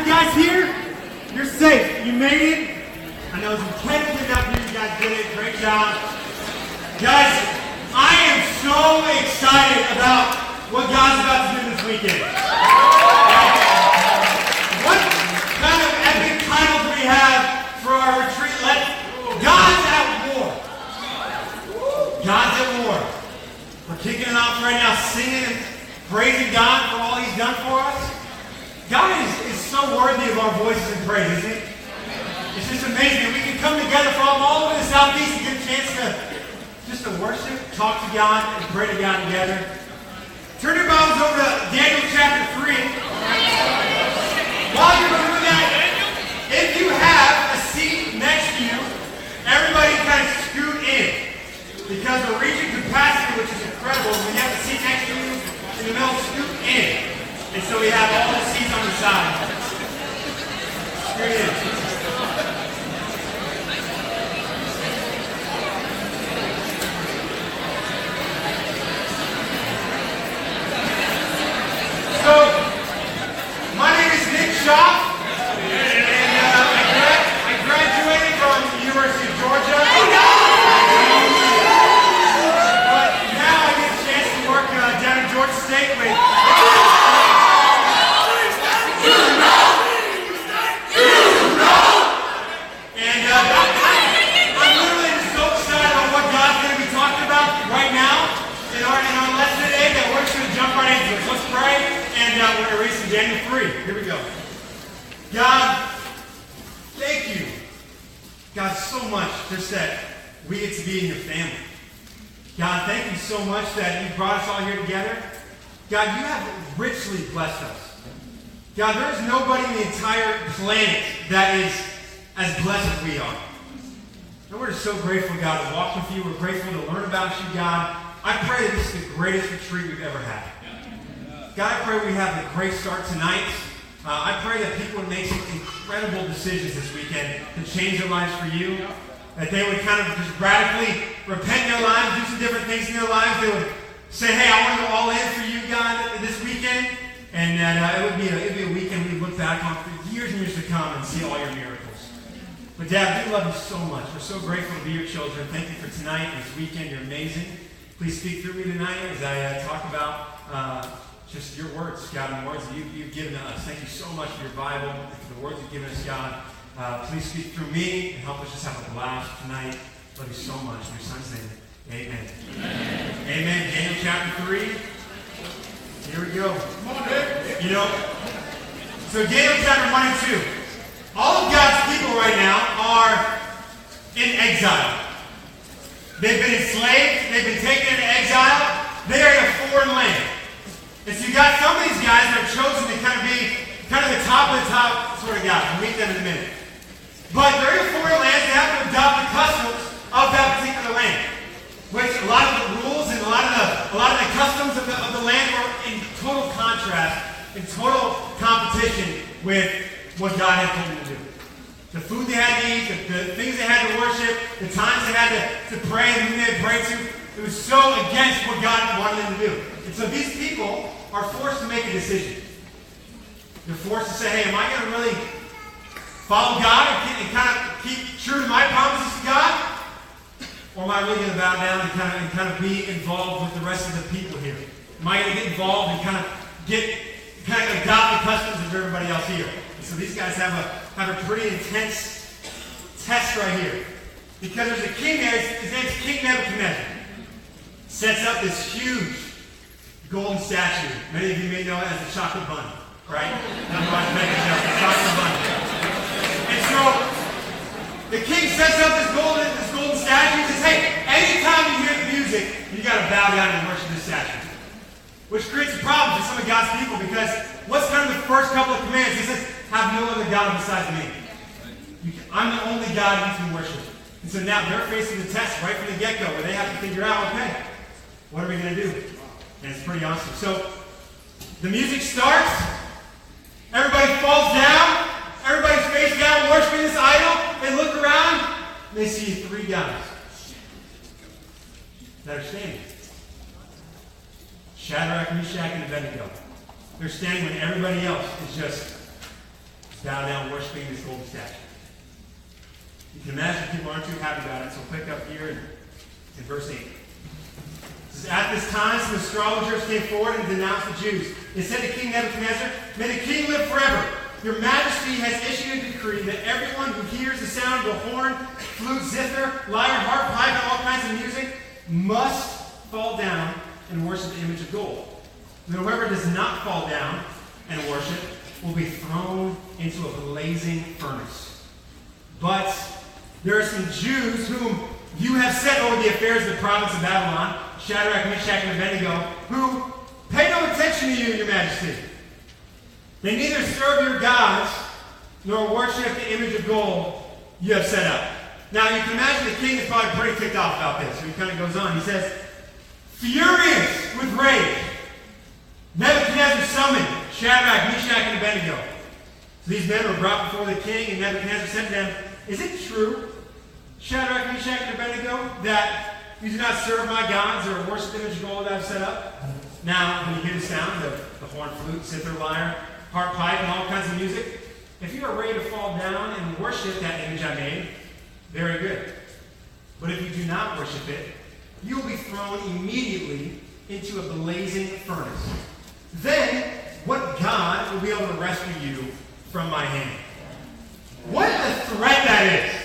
you guys here? You're safe. You made it. I know some kids did up here. You guys did it. Great job. Guys, I am so excited about what God's about to do this weekend. What kind of epic title do we have for our retreat? God's at war. God's at war. We're kicking it off right now, singing and praising God for all He's done for us. God is so worthy of our voices and praise, isn't He? It's just amazing that we can come together from all over the Southeast and get a chance to worship, talk to God, and pray to God together. Turn your Bibles over to Daniel chapter 3. While you're doing that, if you have a seat next to you, everybody kind of scoot in. Because we're reaching capacity, which is incredible. When you have a seat next to you in the middle, scoot in. And so we have all the seats on the side. Scoot in. So, my name is Shoff, and I graduated from the University of Georgia. But now I get a chance to work down in Georgia State with... And I'm literally just so excited about what God's going to be talking about right now in our lesson today that we're just going to jump right into it. So let's pray. And we're going to read some Daniel 3. Here we go. God, thank you, God, so much just that we get to be in your family. God, thank you so much that you brought us all here together. God, you have richly blessed us. God, there is nobody in the entire planet that is as blessed as we are. And we're just so grateful, God, to walk with you. We're grateful to learn about you, God. I pray that this is the greatest retreat we've ever had. God, I pray we have a great start tonight. I pray that people would make some incredible decisions this weekend to change their lives for you. That they would kind of just radically repent in their lives, do some different things in their lives. They would say, hey, I want to go all in for you, God, this weekend. And that it would be a weekend we'd look back on for years and years to come and see all your miracles. But Dad, we love you so much. We're so grateful to be your children. Thank you for tonight and this weekend. You're amazing. Please speak through me tonight as I talk about just your words, God, and the words that you've given to us. Thank you so much for your Bible and for the words you've given us, God. Please speak through me and help us just have a blast tonight. Love you so much. In your Son's name, amen. Amen. Amen. Daniel chapter 3. Here we go. Come on, Dave. You know, so Daniel chapter 1 and 2. All of God's people right now are in exile. They've been enslaved. They've been taken into exile. They are in a foreign land. And so you got some of these guys that are chosen to kind of be kind of the top of the top sort of guys. We'll meet them in a minute. But they're in foreign lands. They have to adopt the customs of that particular land. Which a lot of the rules and a lot of the customs of the land were in total contrast, in total competition with what God had told them to do. The food they had to eat, the things they had to worship, the times they had to pray, and who they had prayed to, it was so against what God wanted them to do. And so these people are forced to make a decision. They're forced to say, hey, am I going to really follow God and kind of keep true to my promises to God? Or am I really going to bow down and kind of be involved with the rest of the people here? Am I going to get involved and kind of adopt the customs of everybody else here? And so these guys have a pretty intense test right here. Because there's a king there, his name's King Nebuchadnezzar. Sets up this huge golden statue. Many of you may know it as the chocolate bunny, right? That's why I make it the chocolate bunny. And so the king sets up this golden statue and says, hey, anytime you hear the music, you got to bow down and worship this statue. Which creates a problem for some of God's people because what's kind of the first couple of commands? He says, have no other God besides me. I'm the only God you can worship. And so now they're facing the test right from the get-go where they have to figure out, okay, what are we going to do? And it's pretty awesome. So the music starts. Everybody falls down. Everybody's face down worshiping this idol. They look around. And they see three guys that are standing. Shadrach, Meshach, and Abednego. They're standing when everybody else is just bow down worshiping this golden statue. You can imagine people aren't too happy about it, so pick up here in verse 8. It says, at this time, some astrologers came forward and denounced the Jews. They said to King Nebuchadnezzar, may the king live forever. Your majesty has issued a decree that everyone who hears the sound of a horn, flute, zither, lyre, harp, pipe, and all kinds of music must fall down and worship the image of gold. And whoever does not fall down and worship will be thrown into a blazing furnace. But there are some Jews whom you have set over the affairs of the province of Babylon, Shadrach, Meshach, and Abednego, who pay no attention to you, your majesty. They neither serve your gods nor worship the image of gold you have set up. Now, you can imagine the king is probably pretty ticked off about this. So he kind of goes on. He says, furious with rage, Nebuchadnezzar summoned Shadrach, Meshach, and Abednego. So these men were brought before the king, and Nebuchadnezzar said to them, is it true, Shadrach, Meshach, and Abednego, that you do not serve my gods or worship the image of gold that I've set up? Now, when you hear the sound of the horn, flute, zither, lyre, harp, pipe, and all kinds of music, if you are ready to fall down and worship that image I made, very good. But if you do not worship it, you will be thrown immediately into a blazing furnace. Then, what God will be able to rescue you from my hand? What a threat that is.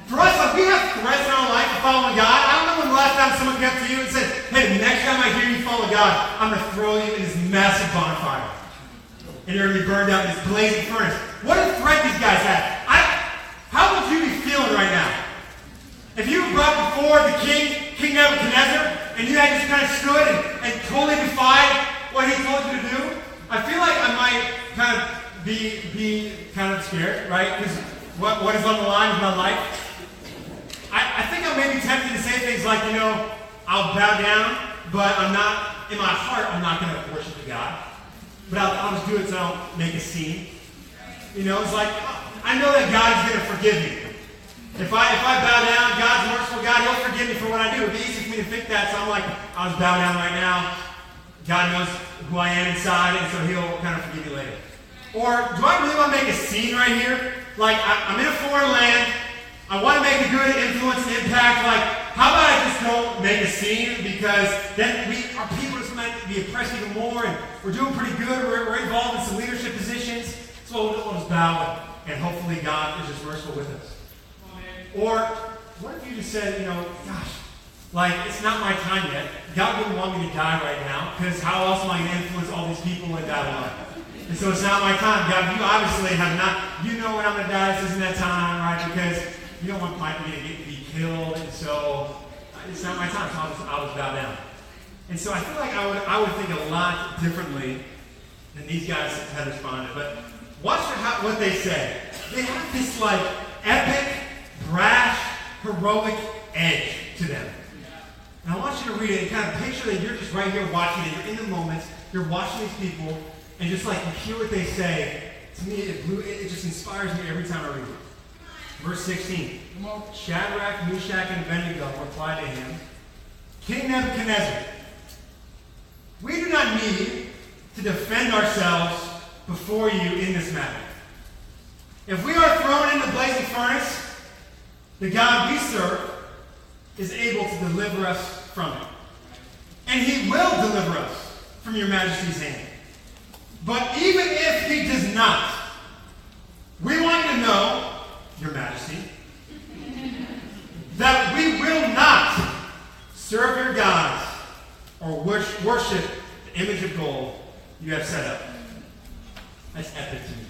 For us, like, we have threats in our life of following God. I don't know when the last time someone came up to you and said, hey, the next time I hear you follow God, I'm going to throw you in this massive bonfire. And you're going to be burned out in this blazing furnace. What a threat these guys have. How would you be feeling right now? If you were brought before the King Nebuchadnezzar, and you had just kind of stood and totally defied what he told you to do, I feel like I might kind of be kind of scared, right? Because what is on the line with my life? I think I may be tempted to say things like, I'll bow down, but I'm not, in my heart, I'm not going to worship the God. But I'll just do it so I don't make a scene. It's like, I know that God is going to forgive me. If I bow down, God's a merciful God, he'll forgive me for what I do. It'd be easy for me to think that, so I'm like, I'll just bow down right now. God knows who I am inside, and so he'll kind of forgive me later. Or, do I really want to make a scene right here? Like, I'm in a foreign land, I want to make a good influence and impact, like, how about I just don't make a scene, because then our people just might be oppressed even more, and we're doing pretty good, we're involved in some leadership positions, so we'll just bow, and hopefully God is just merciful with us. Or, what if you just said, gosh, like, it's not my time yet. God wouldn't want me to die right now, because how else am I going to influence all these people in Babylon? And so it's not my time. God, you obviously have not, when I'm going to die, this isn't that time, right? Because you don't want me to be killed, and so it's not my time, so I'll just bow down. And so I feel like I would think a lot differently than these guys have responded. But watch what they say. They have this, like, epic, brash, heroic edge to them. And I want you to read it and kind of picture that you're just right here watching it. You're in the moment. You're watching these people, and just like you hear what they say. To me, it just inspires me every time I read it. Verse 16. Shadrach, Meshach, and Abednego replied to him, King Nebuchadnezzar, we do not need to defend ourselves before you in this matter. If we are thrown into the blazing furnace, the God we serve is able to deliver us from it. And he will deliver us from your majesty's hand. But even if he does not, we want you to know, your majesty, that we will not serve your gods or worship the image of gold you have set up. That's epic to me.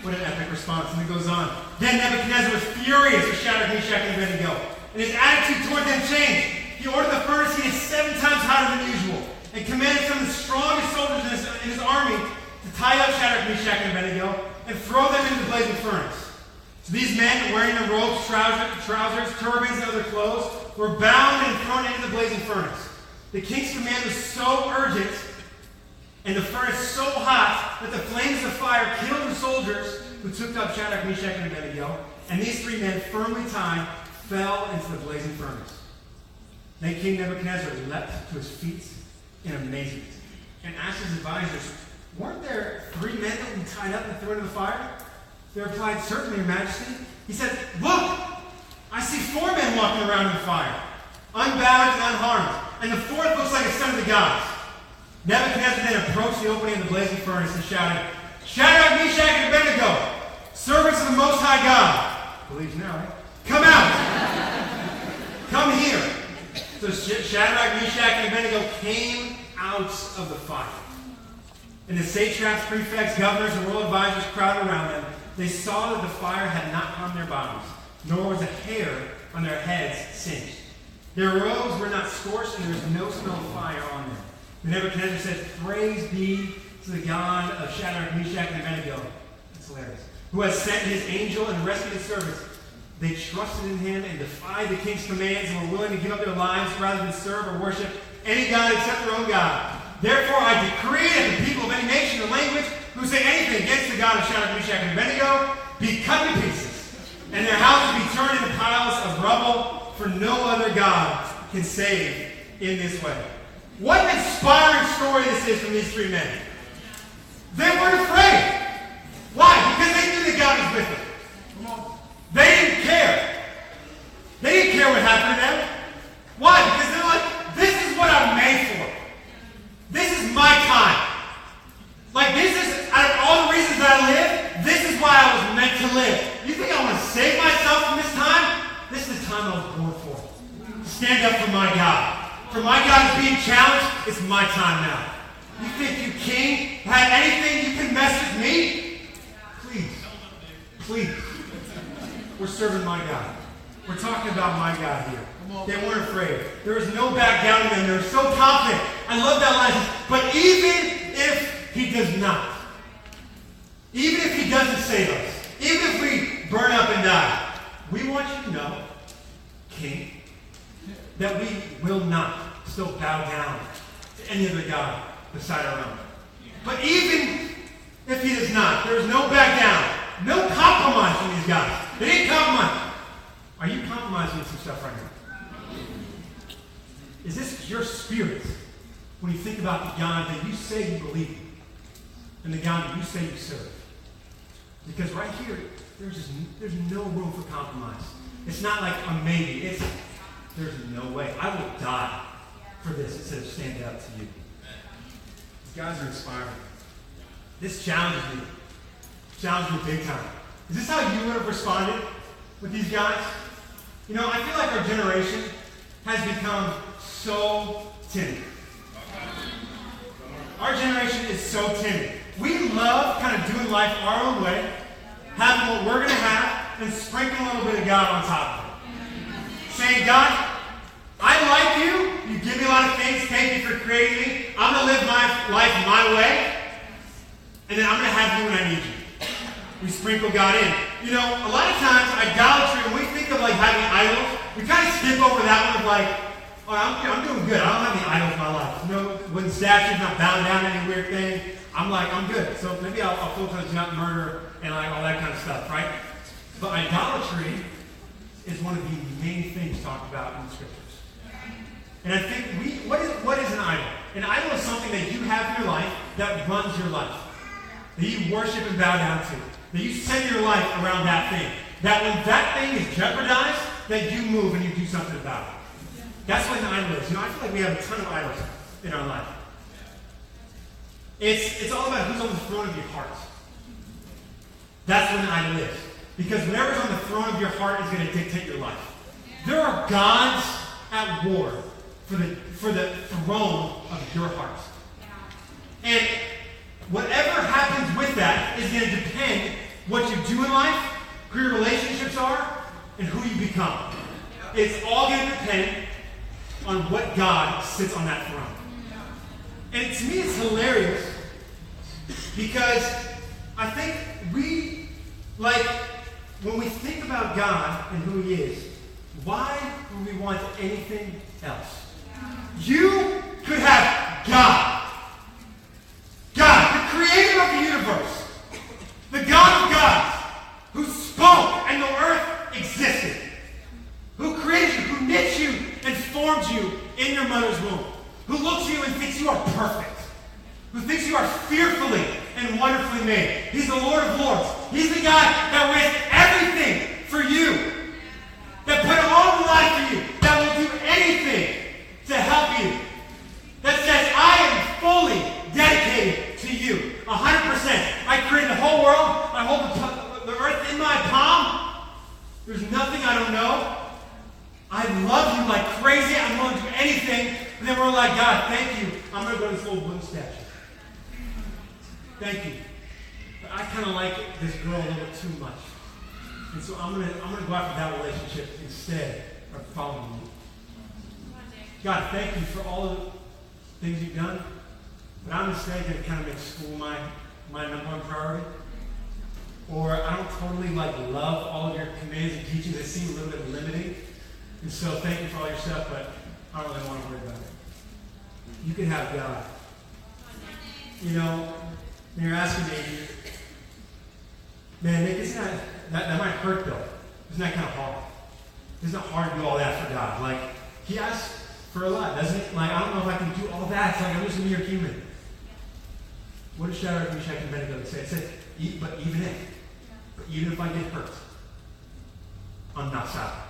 What an epic response. And it goes on. Then Nebuchadnezzar was furious with Shadrach, Meshach, and Abednego, and his attitude toward them changed. He ordered the furnace heated 7 times hotter than usual, and commanded some of the strongest soldiers in his army to tie up Shadrach, Meshach, and Abednego and throw them into the blazing furnace. So these men, wearing their robes, trousers, turbans, and other clothes, were bound and thrown into the blazing furnace. The king's command was so urgent and the furnace so hot that the flames of fire killed the soldiers who took up Shadrach, Meshach, and Abednego, and these 3 men, firmly tied, fell into the blazing furnace. Then King Nebuchadnezzar leapt to his feet in amazement and asked his advisors, weren't there 3 men that would be tied up and thrown into the fire? They replied, "Certainly, Your Majesty." He said, "Look, I see 4 men walking around in the fire, unbound and unharmed, and the 4th looks like a son of the gods." Nebuchadnezzar then approached the opening of the blazing furnace and shouted, "Shadrach, Meshach, and Abednego, servants of the Most High God," believes now, right? "Come out! Come here!" So Shadrach, Meshach, and Abednego came out of the fire. And the satraps, prefects, governors, and royal advisors crowded around them. They saw that the fire had not harmed their bodies, nor was a hair on their heads singed. Their robes were not scorched, and there was no smell of fire on them. And Nebuchadnezzar said, "Praise be to the God of Shadrach, Meshach, and Abednego," that's hilarious, "who has sent his angel and rescued his servants. They trusted in him and defied the king's commands and were willing to give up their lives rather than serve or worship any god except their own God. Therefore I decree that the people of any nation or language who say anything against the God of Shadrach, Meshach, and Abednego be cut to pieces, and their houses be turned into piles of rubble, for no other God can save in this way." What an inspiring story this is from these 3 men. They weren't afraid. Why? Because they knew that God was with them. They didn't care. They didn't care what happened to them. Why? Because they're like, "This is what I'm made for. This is my time. Like, this is, out of all the reasons that I live, this is why I was meant to live. You think I want to save myself from this time? This is the time I was born for. Stand up for my God. For my God is being challenged. It's my time now. You think you king had anything you can mess with me? Please. Please. We're serving my God. We're talking about my God here. They weren't afraid. There was no back down in them. They were so confident. I love that line. But even if he does not, even if he doesn't save us, even if we burn up and die, we want you to know, King, that we will not still bow down to any other God beside our own. But even if he does not, there is no back down, no compromise from these guys. They didn't compromise. Are you compromising some stuff right now? Is this your spirit when you think about the God that you say you believe in and the God that you say you serve? Because right here, there's no room for compromise. It's not like a maybe. There's no way. I will die for this instead of stand up to you. These guys are inspiring. This challenges me. Challenged me big time. Is this how you would have responded with these guys? You know, I feel like our generation has become so timid. Our generation is so timid. We love kind of doing life our own way, having what we're going to have, and sprinkling a little bit of God on top of it. Saying, "God, I like you. You give me a lot of things. Thank you for creating me. I'm going to live my life my way. And then I'm going to have you when I need you." We sprinkle God in. You know, a lot of times, idolatry, when we think of like having idols, we kind of skip over that one of like, "Oh, I'm doing good. I don't have any idols in my life. No wooden statues, not bound down to any weird thing. I'm good. So maybe I'll focus on not murder and like all that kind of stuff, right?" But idolatry is one of the main things talked about in the scriptures. And I think what is an idol? An idol is something that you have in your life that runs your life, that you worship and bow down to, that you center your life around that thing. That when that thing is jeopardized, that you move and you do something about it. That's what an idol is. You know, I feel like we have a ton of idols in our life. It's all about who's on the throne of your heart. That's what an idol is. Because whatever's on the throne of your heart is going to dictate your life. There are gods at war for the throne of your heart. And whatever happens with that is going to depend what you do in life, who your relationships are, and who you become. It's all going to depend on what God sits on that throne. And to me, it's hilarious because I think when we think about God and who he is, why would we want anything else? You could have God. God, the creator of the universe, the God of gods, who spoke and the earth existed, who created you, who knit you and formed you in your mother's womb, who looks at you and thinks you are perfect, who thinks you are fearfully and wonderfully made. made. He's the Lord of Lords. He's the God that risked everything for you. That put all the life for you. That will do anything to help you. That says, I am fully dedicated to you. 100%. I created the whole world. I hold the earth in my palm. There's nothing I don't know. I love you like crazy. I'm willing to do anything. And then we're like, God, thank you. I'm going to go to this little wooden statue. Thank you. But I kind of like this girl a little bit too much. And so I'm gonna go after that relationship instead of following you. God, thank you for all of the things you've done. But I'm instead going to kind of make school my number one priority. Or I don't totally love all of your commands and teachings. They seem a little bit limiting. And so thank you for all your stuff, but I don't really want to worry about it. You can have God. You know, when you're asking me, man, Nick, that might hurt though. Isn't that kind of hard? Isn't it hard to do all that for God? Like, he asks for a lot, doesn't it? Like, I don't know if I can do all that. It's like, I'm just a mere human. What did Shadrach, Meshach, and Abednego say? It said, but even if I get hurt, I'm not stopping.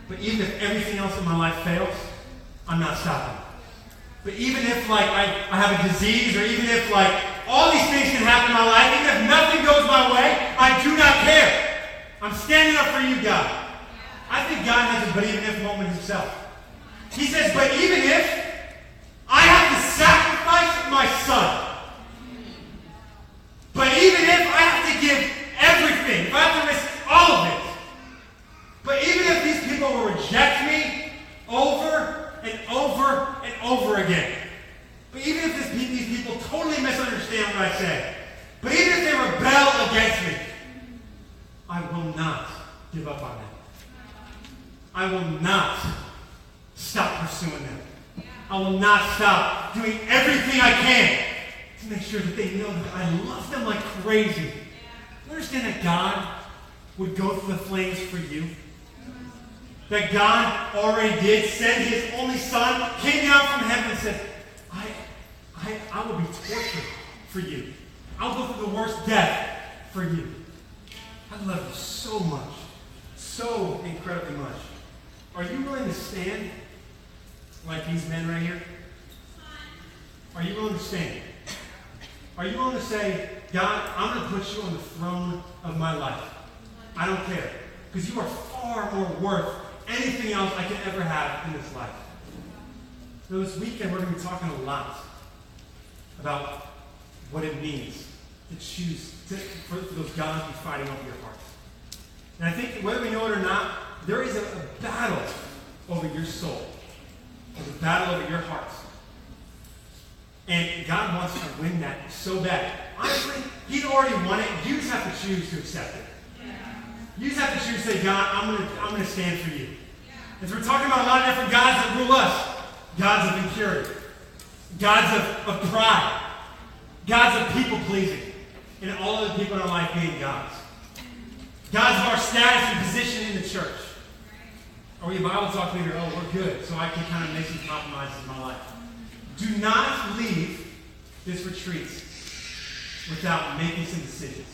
But even if everything else in my life fails, I'm not stopping. But even if I have a disease, or even if all these things can happen in my life, even if nothing goes my way, I do not care. I'm standing up for you, God. I think God has a but even if moment himself. He says, but even if I have to sacrifice my son, but even if I have to give everything, if I have to risk all of it, but even if these people will reject me over and over and over again, but even if these people totally misunderstand what I say, but even if they rebel against me, I will not give up on them. I will not stop pursuing them. I will not stop doing everything I can to make sure that they know that I love them like crazy. You understand that God would go through the flames for you? That God already did send his only son, came down from heaven and said, I will be tortured for you. I'll go through the worst death for you. I love you so much. So incredibly much. Are you willing to stand like these men right here? Are you willing to stand? Are you willing to say, God, I'm going to put you on the throne of my life. I don't care. Because you are far more worth anything else I can ever have in this life. So this weekend we're going to be talking a lot about what it means to choose for those gods to be fighting over your heart. And I think whether we know it or not, there is a battle over your soul. There's a battle over your heart. And God wants to win that so bad. Honestly, he's already won it. You just have to choose to accept it. You just have to choose to say, God, I'm going to stand for you. As we're talking about a lot of different gods that rule us. Gods of impurity. Gods of pride. Gods of people-pleasing. And all of the people in our life being gods. Gods of our status and position in the church. Are we a Bible talk leader? Oh, we're good. So I can kind of make some compromises in my life. Do not leave this retreat without making some decisions.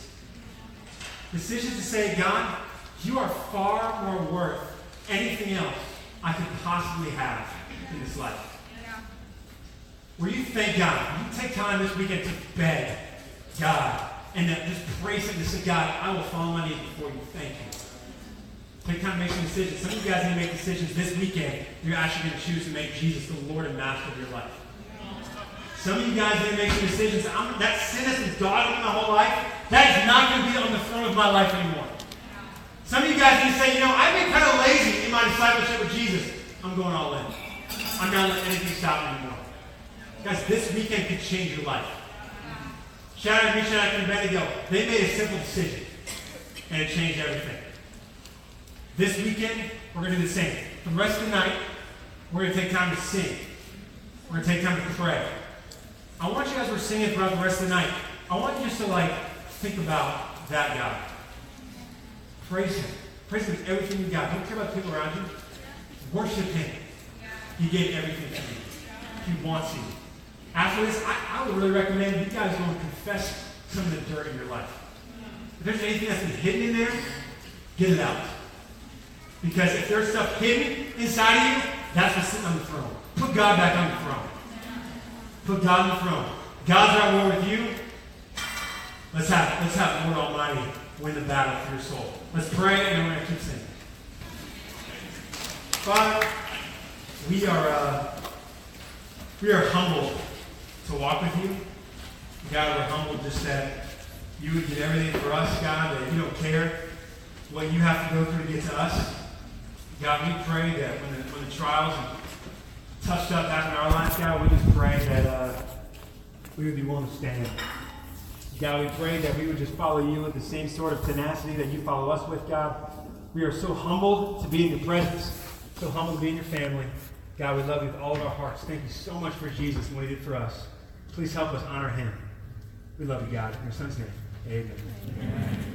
Decisions to say, God, you are far more worth anything else I could possibly have in this life. Will you thank God? Will you take time this weekend to beg God and just praise him to say, God, I will fall on my knees before you. Thank you. Take time to make some decisions. Some of you guys need to make decisions this weekend. You're actually going to choose to make Jesus the Lord and Master of your life. Some of you guys need to make some decisions. That sin that's been dogging my whole life, that is not going to be on the throne of my life anymore. Some of you guys need to say, I've been kind of lazy in my discipleship with Jesus. I'm going all in. I'm not letting anything stop me anymore. Guys, this weekend could change your life. Shadrach, Meshach, and Abednego, they made a simple decision, and it changed everything. This weekend, we're going to do the same. For the rest of the night, we're going to take time to sing. We're going to take time to pray. I want you guys who are singing throughout the rest of the night, I want you just to think about that God. Praise him. Praise him with everything you got. Don't care about the people around you. Worship him. He gave everything to you. He wants you. After this, I would really recommend you guys go and confess some of the dirt in your life. If there's anything that's been hidden in there, get it out. Because if there's stuff hidden inside of you, that's what's sitting on the throne. Put God back on the throne. Put God on the throne. God's at war with you. Let's have the Lord Almighty win the battle for your soul. Let's pray, and then we're going to keep singing. Father, we are humbled to walk with you. God, we're humbled just that you would get everything for us, God, that you don't care what you have to go through to get to us. God, we pray that when the trials and tough stuff happen in our lives, God, we just pray that we would be willing to stand. God, we pray that we would just follow you with the same sort of tenacity that you follow us with, God. We are so humbled to be in your presence, so humbled to be in your family. God, we love you with all of our hearts. Thank you so much for Jesus and what he did for us. Please help us honor him. We love you, God. In your son's name, amen.